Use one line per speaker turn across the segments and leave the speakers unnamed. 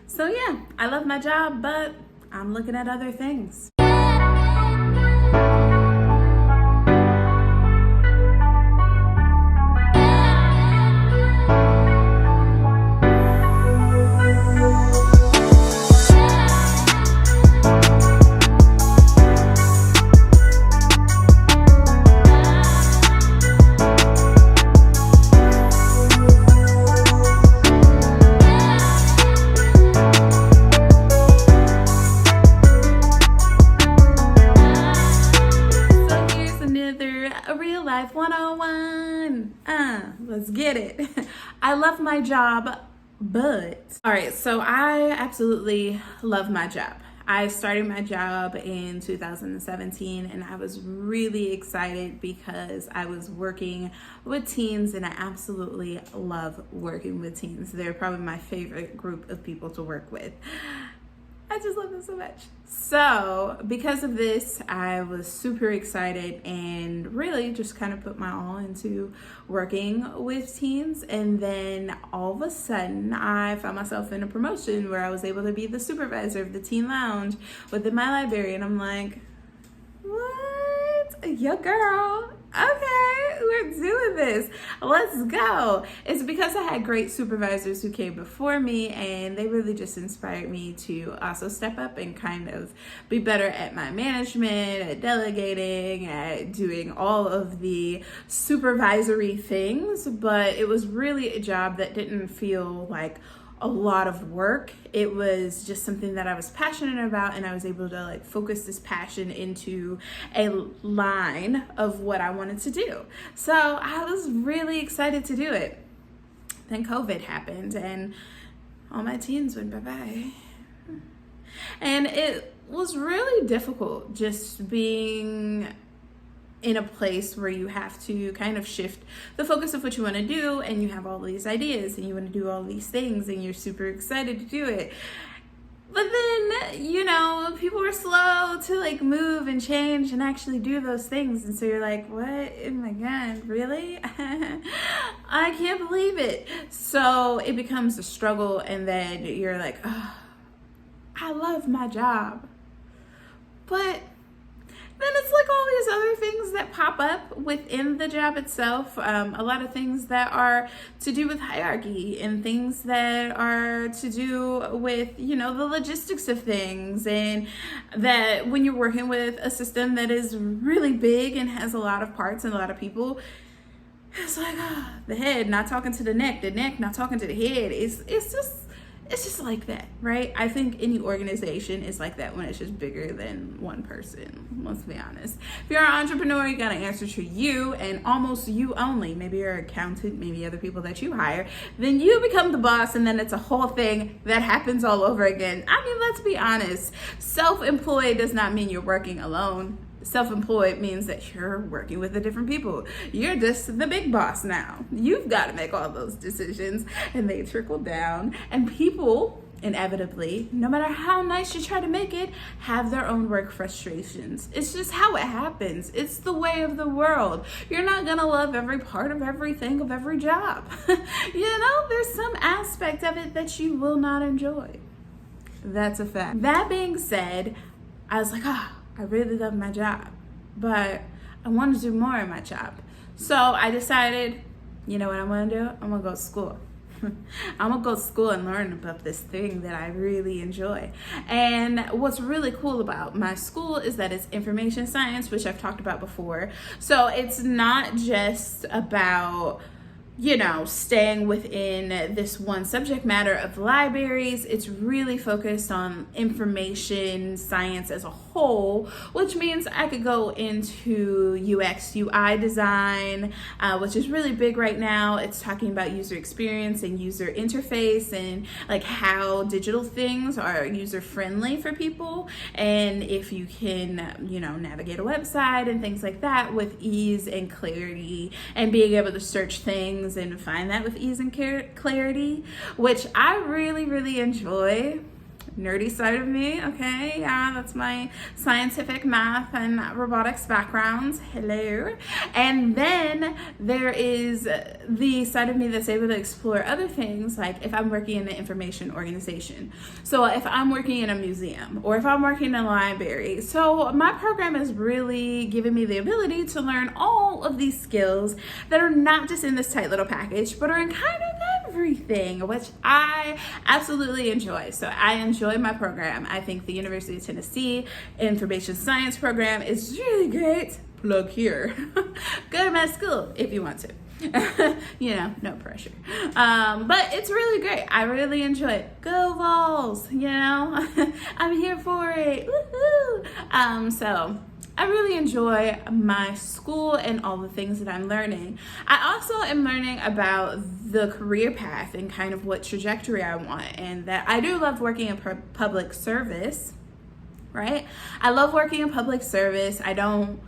So yeah, I love my job, but I'm looking at other things. Real life 101. Let's get it. I love my job, but all right, so I absolutely love my job. I started my job in 2017 and I was really excited because I was working with teens and I absolutely love working with teens. They're probably my favorite group of people to work with. I just love them so much. So because of this, I was super excited and really just kind of put my all into working with teens. And then all of a sudden, I found myself in a promotion where I was able to be the supervisor of the teen lounge within my library. And I'm like, what? Yo, girl. Okay, we're doing this. Let's go. It's because I had great supervisors who came before me and they really just inspired me to also step up and kind of be better at my management, at delegating, at doing all of the supervisory things. But it was really a job that didn't feel like a lot of work. It was just something that I was passionate about and I was able to like focus this passion into a line of what I wanted to do. So I was really excited to do it. Then COVID happened and all my teens went bye-bye. And it was really difficult just being in a place where you have to kind of shift the focus of what you want to do and you have all these ideas and you want to do all these things and you're super excited to do it. But then, people are slow to like move and change and actually do those things. And so you're like, what? Oh my God, really? I can't believe it. So it becomes a struggle and then you're like, oh, I love my job. But then it's like all these other things that pop up within the job itself. A lot of things that are to do with hierarchy and things that are to do with, the logistics of things. And that when you're working with a system that is really big and has a lot of parts and a lot of people, it's like the head not talking to the neck not talking to the head. It's just like that, right? I think any organization is like that when it's just bigger than one person. Let's be honest. If you're an entrepreneur, you got to answer to you and almost you only. Maybe you're an accountant, maybe other people that you hire. Then you become the boss and then it's a whole thing that happens all over again. I mean, let's be honest. Self-employed does not mean you're working alone. Self-employed means that you're working with the different people. You're just the big boss now. You've got to make all those decisions and they trickle down. And people, inevitably, no matter how nice you try to make it, have their own work frustrations. It's just how it happens. It's the way of the world. You're not going to love every part of everything of every job. There's some aspect of it that you will not enjoy. That's a fact. That being said, I was like, I really love my job, but I want to do more in my job. So I decided, you know what I'm going to do? I'm going to go to school. I'm going to go to school and learn about this thing that I really enjoy. And what's really cool about my school is that it's information science, which I've talked about before. So it's not just about staying within this one subject matter of libraries. It's really focused on information science as a whole, which means I could go into UX, UI design, which is really big right now. It's talking about user experience and user interface and like how digital things are user friendly for people. And if you can, navigate a website and things like that with ease and clarity and being able to search things and find that with ease and clarity, which I really, really enjoy. nerdy side of me, okay? Yeah, that's my scientific math and robotics background. Hello. And then there is the side of me that's able to explore other things, like if I'm working in an information organization. So if I'm working in a museum or if I'm working in a library. So my program is really giving me the ability to learn all of these skills that are not just in this tight little package, but are in kind of everything, which I absolutely enjoy. So I enjoy my program. I think the University of Tennessee Information Science program is really great. Plug here. Go to my school if you want to. You know, no pressure. But it's really great. I really enjoy it. Go Vols, you know. I'm here for it. Woohoo! So I really enjoy my school and all the things that I'm learning. I also am learning about the career path and kind of what trajectory I want, and that I do love working in public service, right? I love working in public service. I don't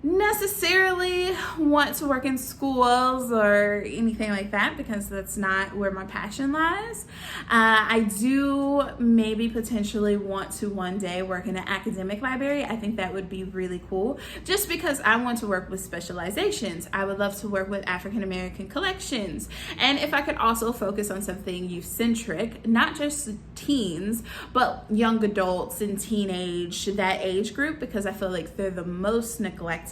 necessarily want to work in schools or anything like that because that's not where my passion lies. I do maybe potentially want to one day work in an academic library. I think that would be really cool just because I want to work with specializations. I would love to work with African American collections. And if I could also focus on something youth-centric, not just teens, but young adults and teenage, that age group, because I feel like they're the most neglected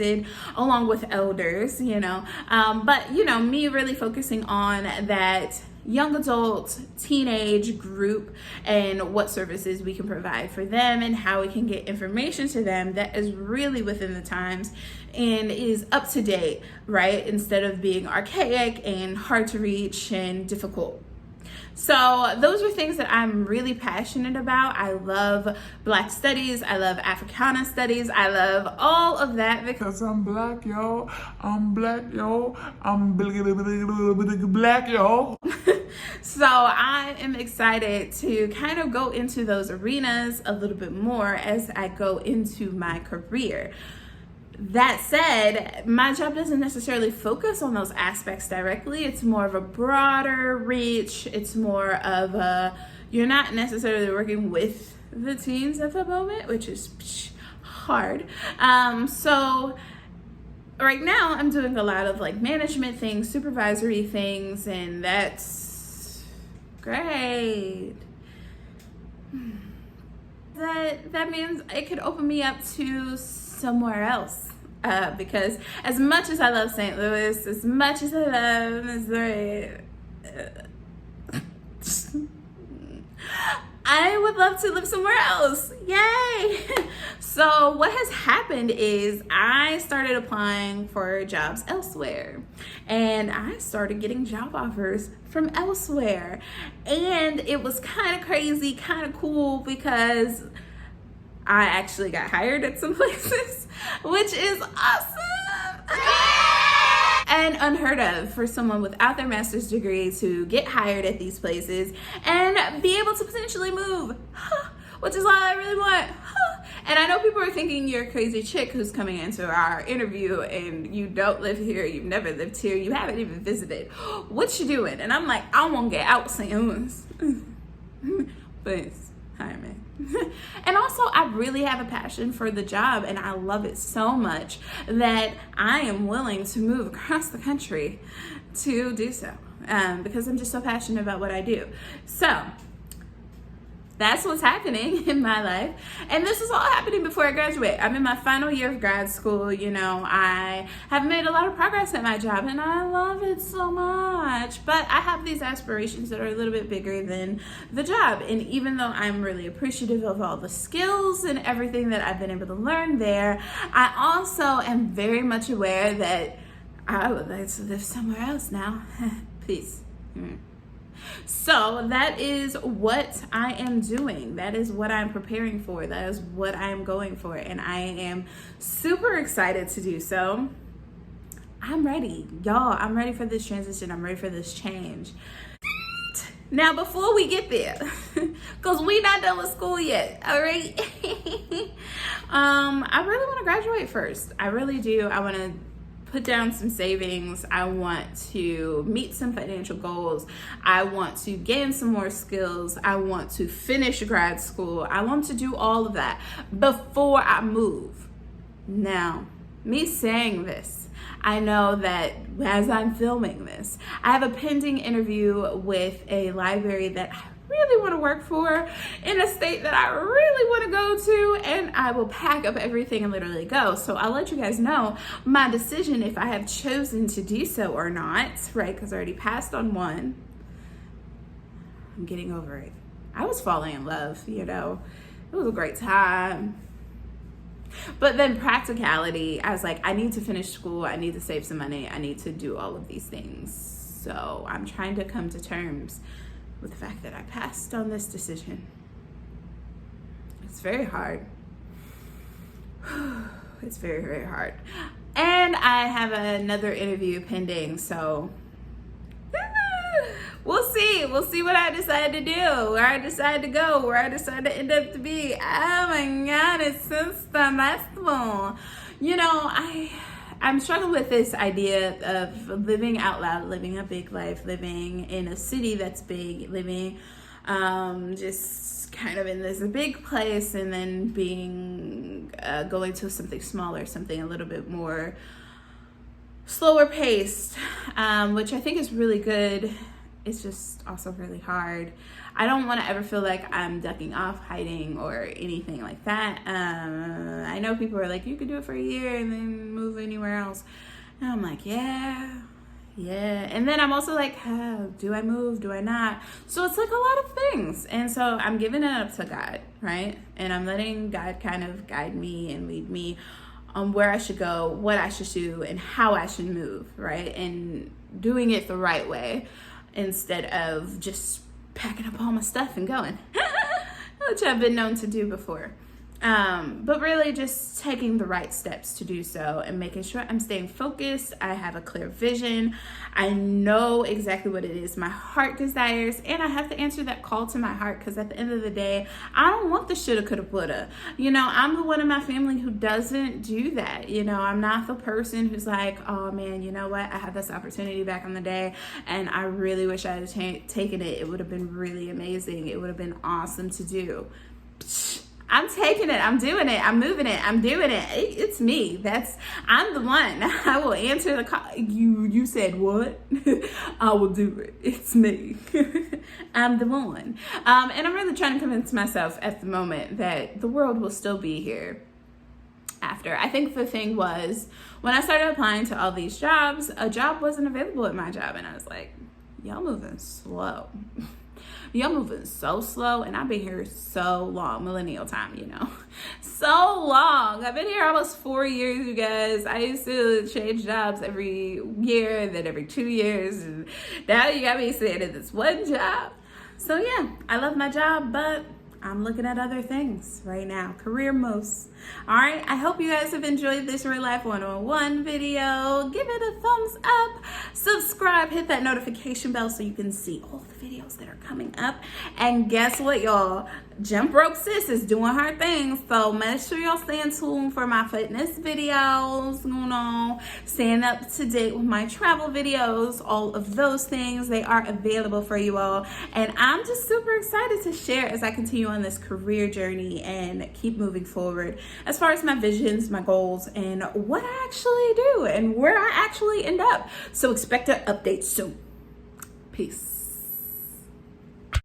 along with elders, you know. But, you know, me really focusing on that young adult, teenage group and what services we can provide for them and how we can get information to them that is really within the times and is up to date, right? Instead of being archaic and hard to reach and difficult. So those are things that I'm really passionate about. I love Black studies. I love Africana studies. I love all of that because I'm Black, y'all. I'm Black, y'all. I'm Black, y'all. So I am excited to kind of go into those arenas a little bit more as I go into my career. That said, my job doesn't necessarily focus on those aspects directly. It's more of a broader reach. It's more of a, you're not necessarily working with the teens at the moment, which is hard. So right now I'm doing a lot of like management things, supervisory things, and that's great. That means it could open me up to somewhere else. Because as much as I love St. Louis, as much as I love Missouri, I would love to live somewhere else. Yay! So what has happened is I started applying for jobs elsewhere, and I started getting job offers from elsewhere, and it was kind of crazy, kind of cool, because I actually got hired at some places, which is awesome. And unheard of for someone without their master's degree to get hired at these places and be able to potentially move, which is all I really want. And I know people are thinking you're a crazy chick who's coming into our interview and you don't live here, you've never lived here, you haven't even visited. What you doing? And I'm like, I won't get out, St. Louis. Please hire me. And also, I really have a passion for the job and I love it so much that I am willing to move across the country to do so, because I'm just so passionate about what I do. So that's what's happening in my life. And this is all happening before I graduate. I'm in my final year of grad school. You know, I have made a lot of progress at my job and I love it so much. But I have these aspirations that are a little bit bigger than the job. And even though I'm really appreciative of all the skills and everything that I've been able to learn there, I also am very much aware that I would like to live somewhere else now. Peace. So that is what I am doing. That is what I'm preparing for. That is what I am going for. And I am super excited to do so. I'm ready. Y'all, I'm ready for this transition. I'm ready for this change. Now, before we get there, because we not done with school yet, all right? I really want to graduate first. I really do. I want to put down some savings. I want to meet some financial goals. I want to gain some more skills. I want to finish grad school. I want to do all of that before I move. Now, me saying this, I know that as I'm filming this, I have a pending interview with a library that I really want to work for in a state that I really want to go to, and I will pack up everything and literally go. So I'll let you guys know my decision if I have chosen to do so or not, right? Because I already passed on one. I'm getting over it. I was falling in love, you know. It was a great time. But then practicality, I was like, I need to finish school. I need to save some money. I need to do all of these things. So I'm trying to come to terms with the fact that I passed on this decision. It's very hard. It's very, very hard. And I have another interview pending, so we'll see. We'll see what I decide to do, where I decide to go, where I decide to end up to be. Oh my God, it's so stressful. You know, I'm struggling with this idea of living out loud, living a big life, living in a city that's big, living just kind of in this big place, and then being going to something smaller, something a little bit more slower paced, which I think is really good. It's just also really hard. I don't want to ever feel like I'm ducking off, hiding, or anything like that. I know people are like, you could do it for a year and then move anywhere else. And I'm like, yeah. And then I'm also like, do I move? Do I not? So it's like a lot of things. And so I'm giving it up to God, right? And I'm letting God kind of guide me and lead me on where I should go, what I should do, and how I should move, right? And doing it the right way instead of just packing up all my stuff and going, which I've been known to do before. But really just taking the right steps to do so and making sure I'm staying focused. I have a clear vision. I know exactly what it is my heart desires, and I have to answer that call to my heart, because at the end of the day, I don't want the shoulda, coulda, woulda. You know, I'm the one in my family who doesn't do that. You know, I'm not the person who's like, oh man, you know what? I had this opportunity back in the day and I really wish I had taken it. It would have been really amazing. It would have been awesome to do. I'm taking it. I'm doing it. I'm moving it. I'm doing it. It's me. I'm the one. I will answer the call. You said what? I will do it. It's me. I'm the one. And I'm really trying to convince myself at the moment that the world will still be here after. I think the thing was, when I started applying to all these jobs, a job wasn't available at my job. And I was like, y'all moving slow. Y'all moving so slow, and I've been here so long, millennial time, you know, so long. I've been here almost 4 years, you guys. I used to change jobs every year, then every 2 years, and now you got me saying it, it's one job. So yeah, I love my job, but I'm looking at other things right now, career moves. All right, I hope you guys have enjoyed this Real Life 101 video. Give it a thumbs up, subscribe, hit that notification bell so you can see all the videos that are coming up. And guess what, y'all? Jump Rope Sis is doing her thing, so make sure y'all stay in tune for my fitness videos, you know, staying up to date with my travel videos, all of those things. They are available for you all, and I'm just super excited to share as I continue on this career journey and keep moving forward as far as my visions, my goals, and what I actually do and where I actually end up. So expect an update soon. Peace.